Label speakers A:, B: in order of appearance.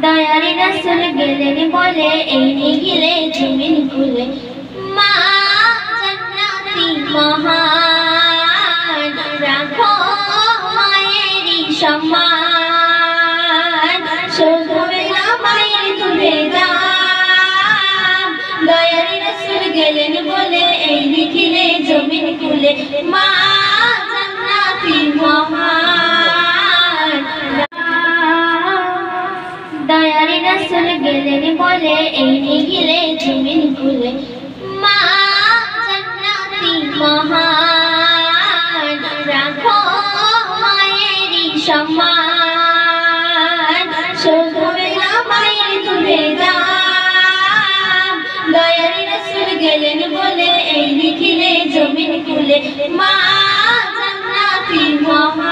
A: দয়ার রাসূল গেলেন বলে এই নিখিলে জমিন খুলে মা জান্নাতি মহান রাখো মায়েরই সম্মান শোধবে না মায়ের তুলে দাম দয়ার রাসূল গেলেন বলে এই নিখিলে জমিন খুলে মা জান্নাতি মহান দয়ার রাসূল গেলেন বলে এই নিখিলে জমিন খুলে মা জান্নাতি মহান রাখো মায়েরই সম্মান শোধবে না মায়ের তুলে দাম দয়ার রাসূল গেলেন বলে এই নিখিলে জমিন খুলে মা জান্নাতি মহান